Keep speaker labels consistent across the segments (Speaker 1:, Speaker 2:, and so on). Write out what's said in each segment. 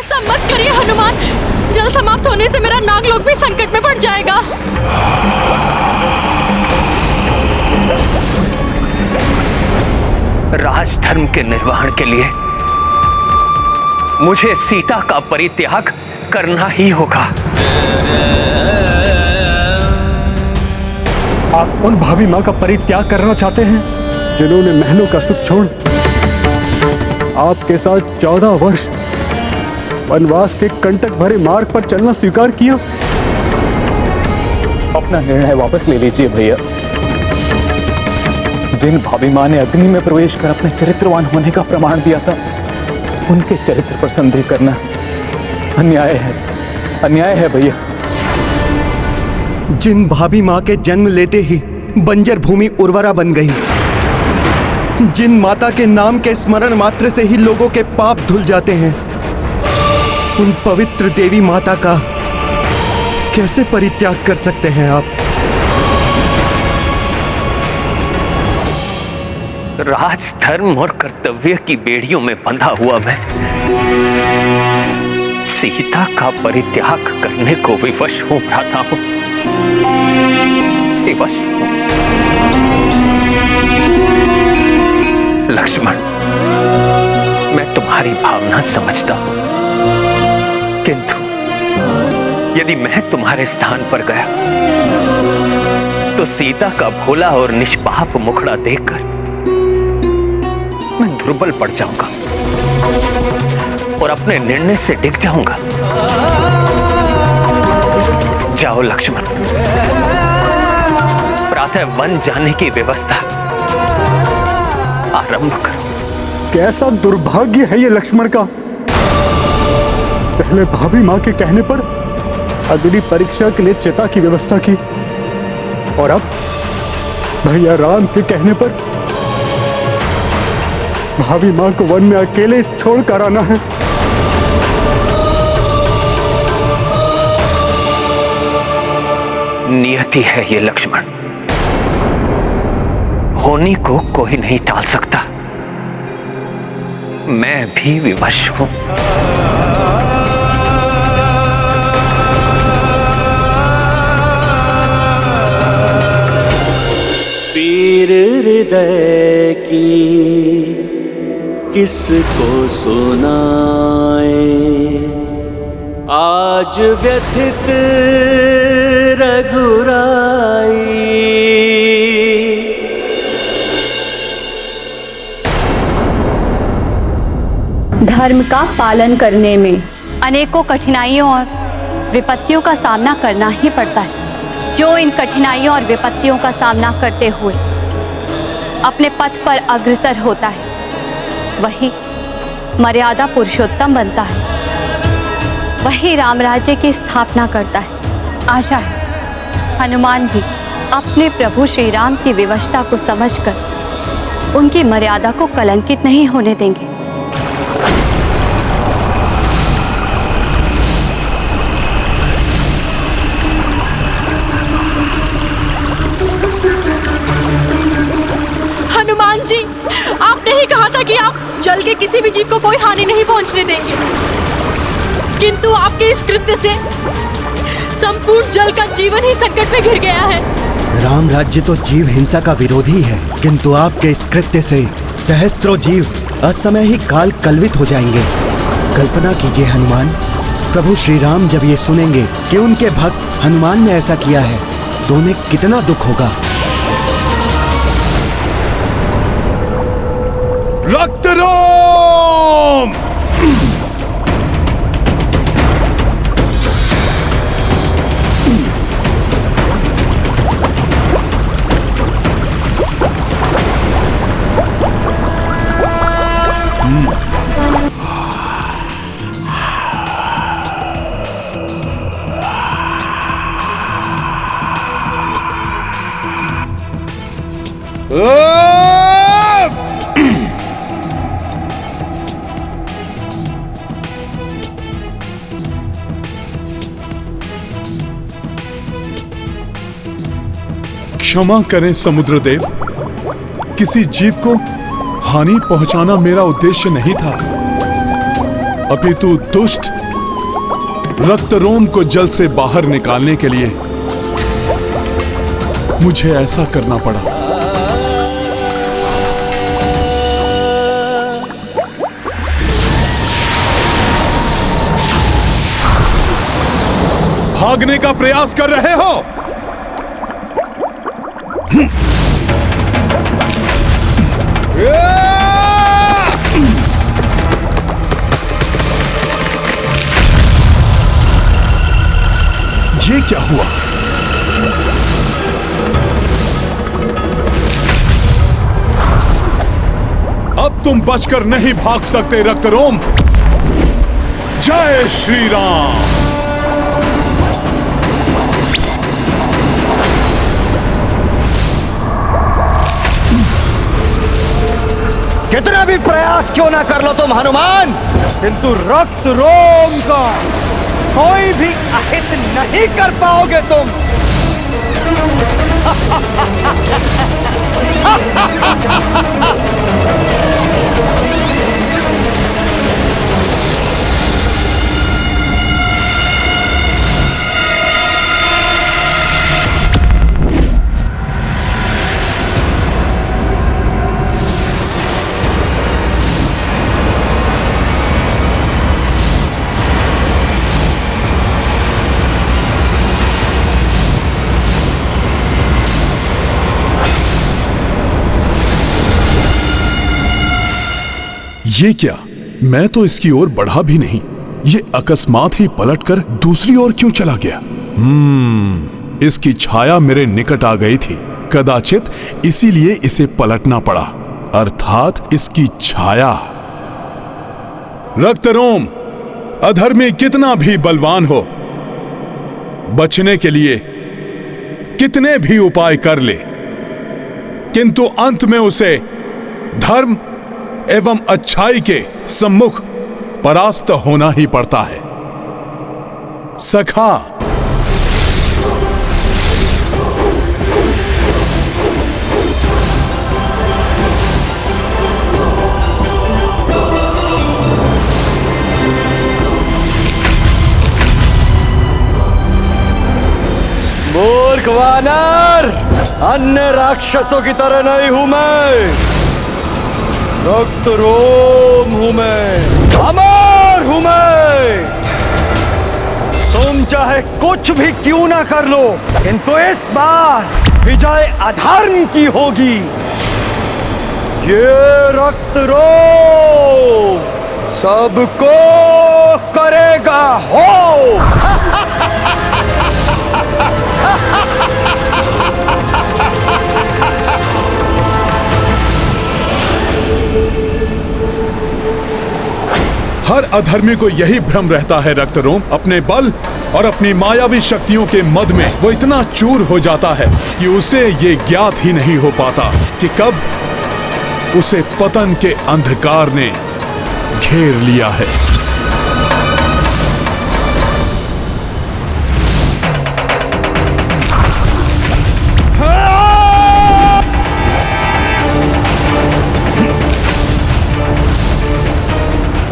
Speaker 1: ऐसा मत करिए हनुमान, जल समाप्त होने से मेरा नागलोक भी संकट में पड़ जाएगा।
Speaker 2: राजधर्म के निर्वहन के लिए मुझे सीता का परित्याग करना ही होगा।
Speaker 3: आप उन भाभी माँ का परित्याग करना चाहते हैं जिन्होंने महलों का सुख छोड़ आपके साथ 14 वर्ष वनवास के कंटक भरे मार्ग पर चलना स्वीकार किया?
Speaker 4: अपना निर्णय वापस ले लीजिए भैया। जिन भाभी माँ ने अग्नि में प्रवेश कर अपने चरित्रवान होने का प्रमाण दिया था, उनके चरित्र पर संदेह करना अन्याय है भैया।
Speaker 5: जिन भाभी माँ के जन्म लेते ही बंजर भूमि उर्वरा बन गई, जिन माता के नाम के स्मरण मात्र से ही लोगों के पाप धुल जाते हैं, उन पवित्र देवी माता का कैसे परित्याग कर सकते हैं आप?
Speaker 2: राजधर्म और कर्तव्य की बेड़ियों में बंधा हुआ मैं सीता का परित्याग करने को विवश हूं भ्राता हूं, विवश हूं। लक्ष्मण, मैं तुम्हारी भावना समझता हूं, किंतु यदि मैं तुम्हारे स्थान पर गया तो सीता का भोला और निष्पाप मुखड़ा देखकर मैं दुर्बल पड़ जाऊंगा और अपने निर्णय से डिग जाऊंगा। जाओ लक्ष्मण, प्रातः वन जाने की व्यवस्था आरंभ करो।
Speaker 3: कैसा दुर्भाग्य है ये लक्ष्मण का। पहले भाभी माँ के कहने पर अग्नि परीक्षा के लिए चिता की व्यवस्था की, और अब भैया राम के कहने पर भाभी माँ को वन में अकेले छोड़ कर आना है।
Speaker 2: नियति है ये लक्ष्मण, होनी को कोई नहीं टाल सकता। मैं भी विवश हूं।
Speaker 6: पीर हृदय की किसको सुनाए, आज व्यथित रघुराई।
Speaker 7: धर्म का पालन करने में अनेकों कठिनाइयों और विपत्तियों का सामना करना ही पड़ता है। जो इन कठिनाइयों और विपत्तियों का सामना करते हुए अपने पथ पर अग्रसर होता है, वही मर्यादा पुरुषोत्तम बनता है, वही राम राज्य की स्थापना करता है। आशा है हनुमान भी अपने प्रभु श्री राम की विवशता को समझकर उनकी मर्यादा को कलंकित नहीं होने देंगे।
Speaker 1: हनुमान जी, आपने ही कहा था कि आप जल के किसी भी जीव को कोई हानि नहीं पहुंचने देंगे, किंतु आपके इस कृत्य से संपूर्ण जल का जीवन ही संकट में घिर गया है।
Speaker 5: राम राज्य तो जीव हिंसा का विरोधी है, किंतु आपके इस कृत्य से सहस्त्रों जीव असमय ही काल कलवित हो जाएंगे। कल्पना कीजिए हनुमान, प्रभु श्री राम जब ये सुनेंगे कि उनके भक्त हनुमान ने ऐसा किया है तो उन्हें कितना दुख होगा।
Speaker 8: रक्तरोम! क्षमा करें समुद्रदेव, किसी जीव को हानि पहुंचाना मेरा उद्देश्य नहीं था। अपितु दुष्ट रक्तरोम को जल से बाहर निकालने के लिए मुझे ऐसा करना पड़ा। भागने का प्रयास कर रहे हो? ये क्या हुआ? अब तुम बचकर नहीं भाग सकते रक्तरोम। जय श्री राम।
Speaker 9: कितना भी प्रयास क्यों ना कर लो तुम हनुमान, किंतु रक्त रोम का कोई भी अहित नहीं कर पाओगे तुम।
Speaker 8: ये क्या? मैं तो इसकी ओर बढ़ा भी नहीं, ये अकस्मात ही पलटकर दूसरी ओर क्यों चला गया? इसकी छाया मेरे निकट आ गई थी, कदाचित इसीलिए इसे पलटना पड़ा, अर्थात इसकी छाया। रक्तरोम, अधर्मी कितना भी बलवान हो, बचने के लिए कितने भी उपाय कर ले, किंतु अंत में उसे धर्म एवं अच्छाई के सम्मुख परास्त होना ही पड़ता है। सखा,
Speaker 9: मूर्ख वानर, अन्य राक्षसों की तरह नहीं हूं मैं। रक्त रोम हूं मैं, अमर हूं मैं। तुम चाहे कुछ भी क्यों ना कर लो, किंतु इस बार विजय अधर्म की होगी। ये रक्त रोम सबको करेगा हो।
Speaker 8: हर अधर्मी को यही भ्रम रहता है रक्तरोम, अपने बल और अपनी मायावी शक्तियों के मद में वो इतना चूर हो जाता है कि उसे ये ज्ञात ही नहीं हो पाता कि कब उसे पतन के अंधकार ने घेर लिया है।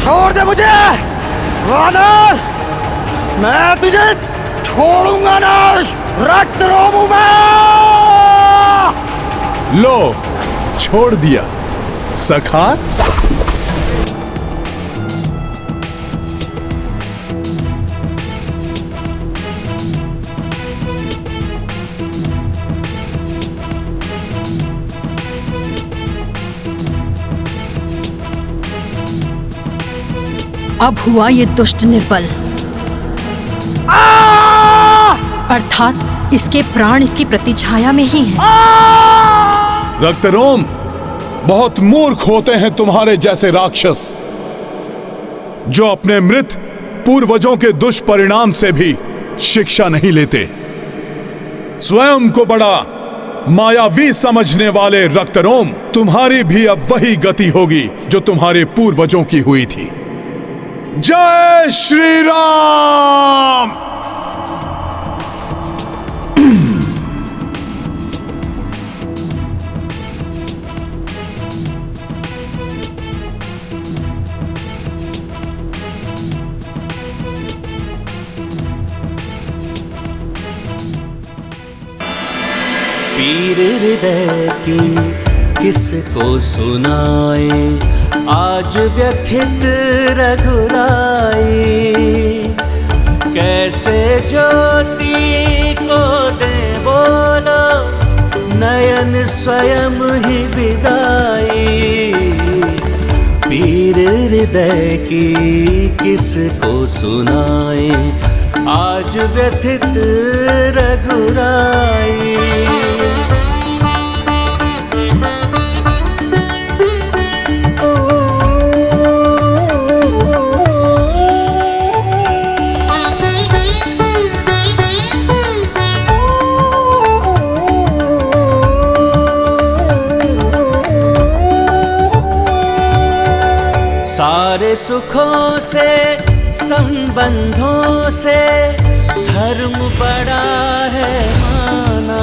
Speaker 9: छोड़ दे मुझे वानर, मैं तुझे छोड़ूंगा ना। रक्त रोम हूं मैं।
Speaker 8: लो, छोड़ दिया सखा।
Speaker 1: अब हुआ ये दुष्ट निर्बल, अर्थात इसके प्राण इसकी प्रतिछाया में ही हैं।
Speaker 8: रक्तरोम, बहुत मूर्ख होते हैं तुम्हारे जैसे राक्षस, जो अपने मृत पूर्वजों के दुष्परिणाम से भी शिक्षा नहीं लेते। स्वयं को बड़ा मायावी समझने वाले रक्तरोम, तुम्हारी भी अब वही गति होगी जो तुम्हारे पूर्वजों की हुई थी। जय श्री राम।
Speaker 6: पीर हृदय की किसको सुनाए, आज व्यथित रघुराई। कैसे ज्योति को दे बोलो, नयन स्वयं ही विदाई। पीर हृदय की किसको सुनाए, आज व्यथित रघुराई। सारे सुखों से संबंधों से धर्म बड़ा है माना।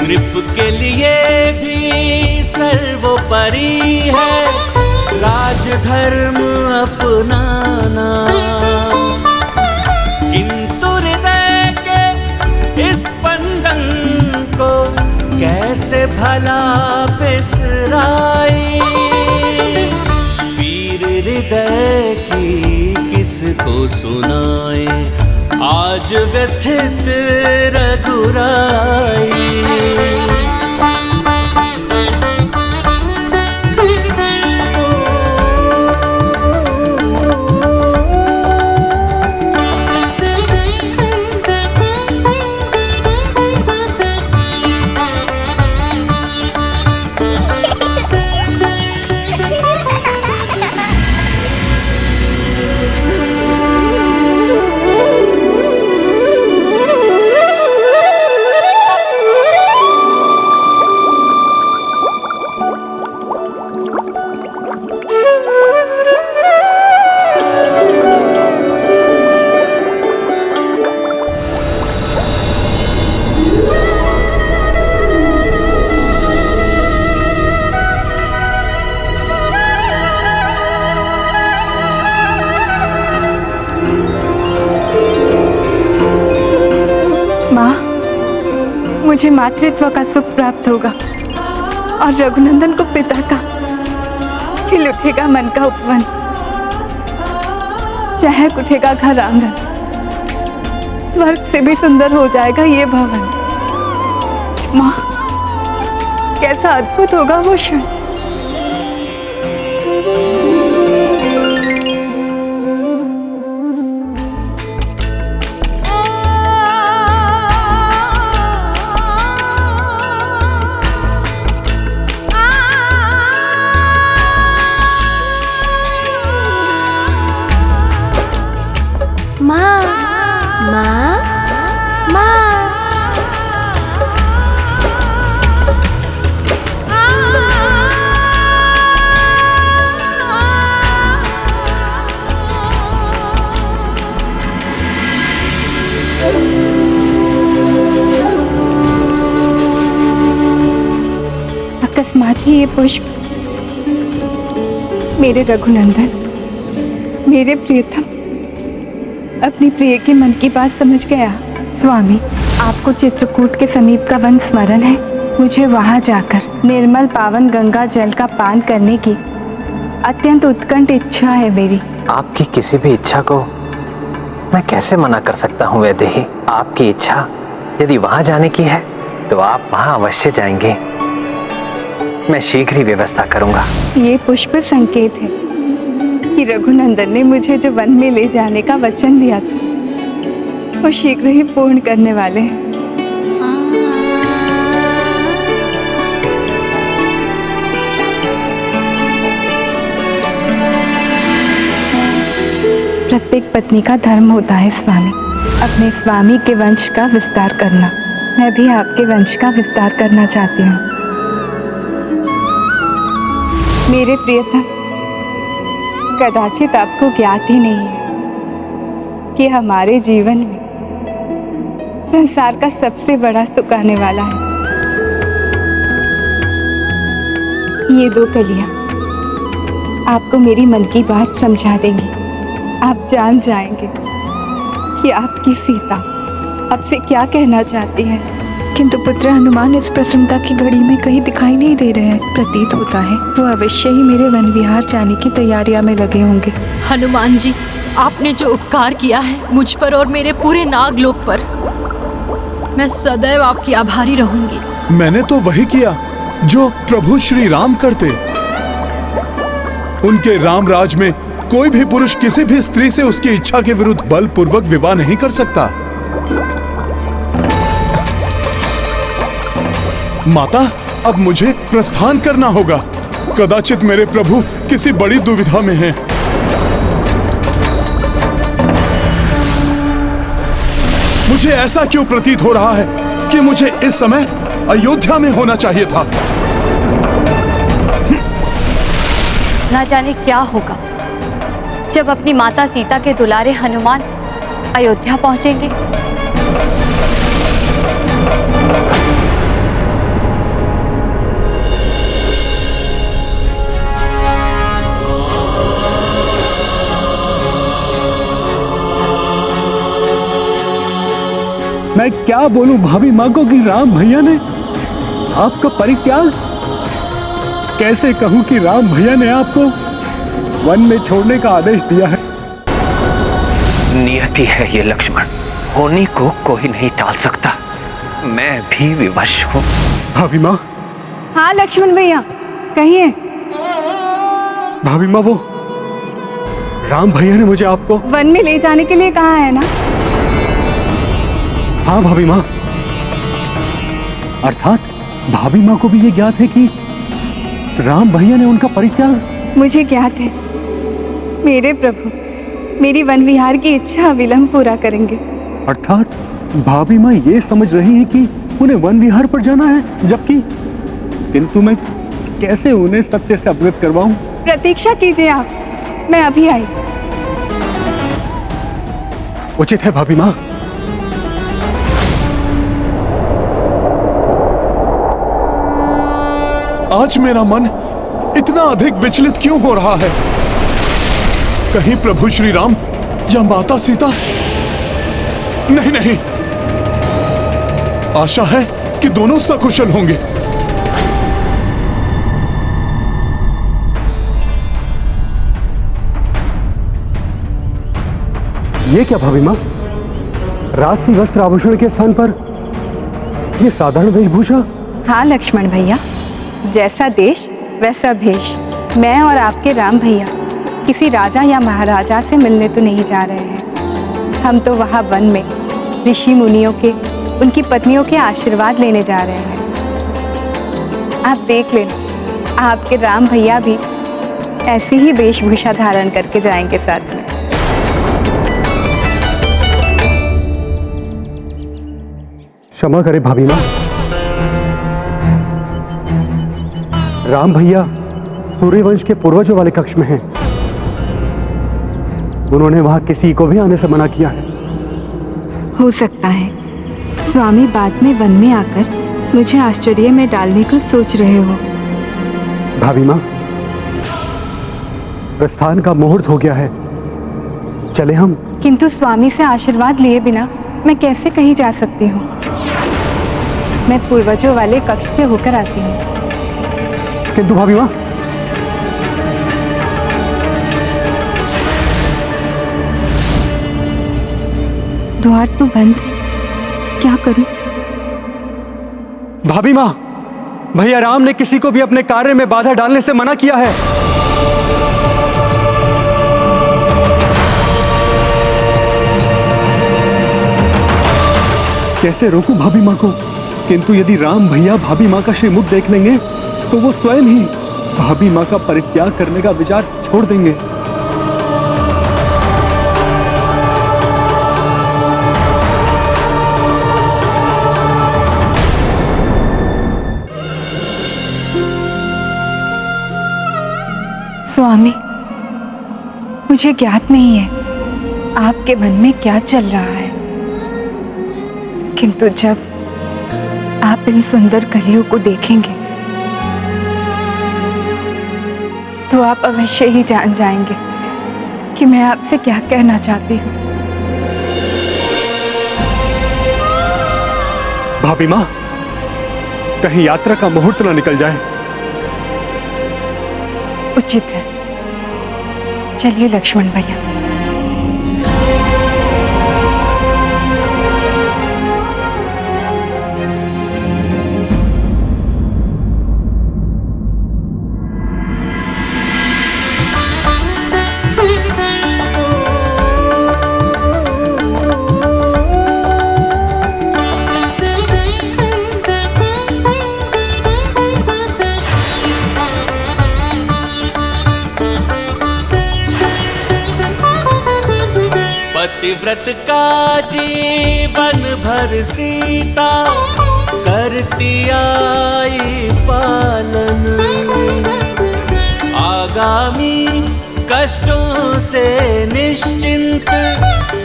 Speaker 6: नृप के लिए भी सर्वोपरि है राजधर्म अपनाना। किंतु हृदय के इस बंधन को कैसे भला बिसराई। हृदय की किसको सुनाए, आज व्यथित रघुराई।
Speaker 10: मुझे मातृत्व का सुख प्राप्त होगा और रघुनंदन को पिता का। खिल उठेगा मन का उपवन, चहक उठेगा घर आंगन। स्वर्ग से भी सुंदर हो जाएगा ये भवन। माँ, कैसा अद्भुत होगा वो क्षण। अकस्मात ही ये पुष्प मेरे रघुनंदन, मेरे प्रियतम, अपनी प्रिय के मन की बात समझ गया। स्वामी, आपको चित्रकूट के समीप का वन स्मरण है? मुझे वहां जाकर निर्मल पावन गंगा जल का पान करने की अत्यंत उत्कंठ इच्छा है मेरी।
Speaker 2: आपकी किसी भी इच्छा को मैं कैसे मना कर सकता हूँ वैदेही। आपकी इच्छा यदि वहां जाने की है तो आप वहां अवश्य जाएंगे। मैं शीघ्र ही व्यवस्था करूंगा।
Speaker 10: ये पुष्प संकेत है कि रघुनंदन ने मुझे जो वन में ले जाने का वचन दिया था वो शीघ्र ही पूर्ण करने वाले हैं। प्रत्येक पत्नी का धर्म होता है स्वामी, अपने स्वामी के वंश का विस्तार करना। मैं भी आपके वंश का विस्तार करना चाहती हूँ। मेरे प्रियतम, कदाचित आपको ज्ञात ही नहीं है कि हमारे जीवन में संसार का सबसे बड़ा सुख आने वाला है। ये दो कलियां आपको मेरी मन की बात समझा देंगी। आप जान जाएंगे कि आपकी सीता आपसे क्या कहना चाहती है। किंतु पुत्र हनुमान इस प्रसन्नता की घड़ी में कहीं दिखाई नहीं दे रहे हैं। प्रतीत होता है वो अवश्य ही मेरे वन विहार जाने की तैयारियां में लगे होंगे।
Speaker 1: हनुमान जी, आपने जो उपकार किया है मुझ पर और मेरे पूरे नागलोक पर, मैं सदैव आपकी आभारी रहूंगी।
Speaker 8: मैंने तो वही किया जो प्रभु श्री राम करते। उनके राम राज में कोई भी पुरुष किसी भी स्त्री से उसकी इच्छा के विरुद्ध बलपूर्वक विवाह नहीं कर सकता। माता, अब मुझे प्रस्थान करना होगा। कदाचित मेरे प्रभु किसी बड़ी दुविधा में हैं। मुझे ऐसा क्यों प्रतीत हो रहा है कि मुझे इस समय अयोध्या में होना चाहिए था।
Speaker 7: ना जाने क्या होगा जब अपनी माता सीता के दुलारे हनुमान अयोध्या पहुंचेंगे।
Speaker 3: मैं क्या बोलूं भाभी माँ को कि राम भैया ने आपका परित्याग, कैसे कहूं कि राम भैया ने आपको वन में छोड़ने का आदेश दिया है।
Speaker 2: नियति है ये लक्ष्मण, होने को कोई नहीं टाल सकता। मैं भी विवश हूँ।
Speaker 3: भाभी माँ।
Speaker 10: हाँ लक्ष्मण भैया, कहिए।
Speaker 3: भाभी माँ, वो राम भैया ने मुझे आपको
Speaker 10: वन में ले जाने के लिए कहा है ना?
Speaker 3: हाँ भाभी माँ, अर्थात भाभी माँ को भी ये ज्ञात है कि राम भैया ने उनका परित्याग।
Speaker 10: मुझे ज्ञात है मेरे प्रभु मेरी वन विहार की इच्छा विलंब पूरा करेंगे।
Speaker 3: अर्थात भाभी माँ ये समझ रही है कि उन्हें वन विहार पर जाना है, जबकि किंतु मैं कैसे उन्हें सत्य से अवगत करवाऊं?
Speaker 10: प्रतीक्षा कीजिए आप, मैं अभी आई।
Speaker 3: उचित है भाभी माँ।
Speaker 8: आज मेरा मन इतना अधिक विचलित क्यों हो रहा है? कहीं प्रभु श्री राम या माता सीता? नहीं नहीं, आशा है कि दोनों सकुशल होंगे।
Speaker 3: ये क्या भाभी माँ, राजसी वस्त्र आभूषण के स्थान पर ये साधारण वेशभूषा?
Speaker 10: हाँ लक्ष्मण भैया, जैसा देश वैसा भेष। मैं और आपके राम भैया किसी राजा या महाराजा से मिलने तो नहीं जा रहे हैं। हम तो वहाँ वन में ऋषि मुनियों के, उनकी पत्नियों के आशीर्वाद लेने जा रहे हैं। आप देख लेना, आपके राम भैया भी ऐसी ही वेशभूषा धारण करके जाएंगे साथ में।
Speaker 3: क्षमा करे भाभी माँ, राम भैया सूर्यवंश के पूर्वजों वाले कक्ष में हैं। उन्होंने वहां किसी को भी आने से मना किया है।
Speaker 10: हो सकता है स्वामी बाद में वन में आकर मुझे आश्चर्य में डालने को सोच रहे हो।
Speaker 3: भाभी माँ, प्रस्थान का मुहूर्त हो गया है, चले हम।
Speaker 10: किंतु स्वामी से आशीर्वाद लिए बिना मैं कैसे कहीं जा सकती हूँ? मैं पूर्वजों वाले कक्ष से होकर आती हूँ।
Speaker 3: किंतु भाभी माँ,
Speaker 10: द्वार तो बंद है, क्या करूं?
Speaker 3: भाभी माँ, भैया राम ने किसी को भी अपने कार्य में बाधा डालने से मना किया है। कैसे रोकूं भाभी माँ को? किंतु यदि राम भैया भाभी माँ का श्रीमुख देख लेंगे तो वो स्वयं ही भाभी माँ का परित्याग करने का विचार छोड़ देंगे।
Speaker 10: स्वामी, मुझे ज्ञात नहीं है आपके मन में क्या चल रहा है, किंतु जब आप इन सुंदर कलियों को देखेंगे तो आप अवश्य ही जान जाएंगे कि मैं आपसे क्या कहना चाहती हूँ।
Speaker 3: भाभी माँ, कहीं यात्रा का मुहूर्त ना निकल जाए।
Speaker 10: उचित है। चलिए लक्ष्मण भैया।
Speaker 6: पतिव्रत का जीवन भर सीता करती आई पालन, आगामी कष्टों से निश्चिंत,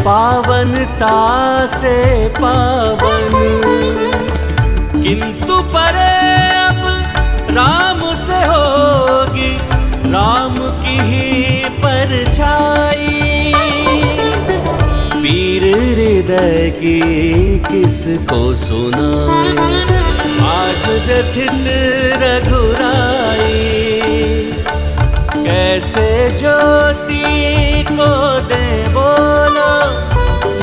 Speaker 6: पावनता से पावन। किंतु परे अब राम से होगी राम की ही परछाई, वीर हृदय की किसको सुनाए आज व्यथित रघुराई। कैसे ज्योति को दे बोलो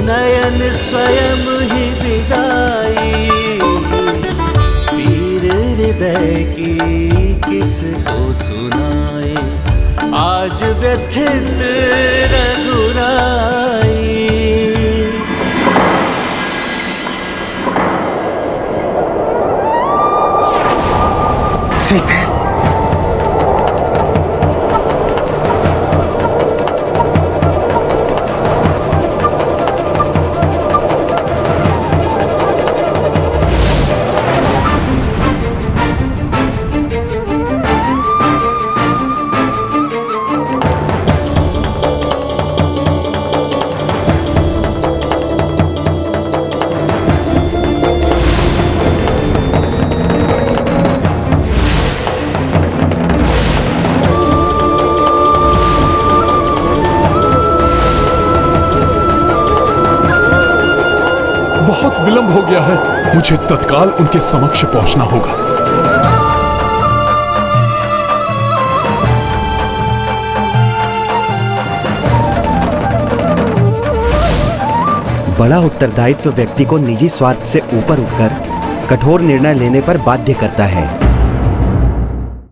Speaker 6: नयन स्वयं ही विदाई, वीर हृदय की किसको सुनाए आज व्यथित रघुराई।
Speaker 2: सीते,
Speaker 8: बहुत विलंब हो गया है, मुझे तत्काल उनके समक्ष पहुंचना होगा।
Speaker 5: बड़ा उत्तरदायित्व व्यक्ति को निजी स्वार्थ से ऊपर उठकर कठोर निर्णय लेने पर बाध्य करता है।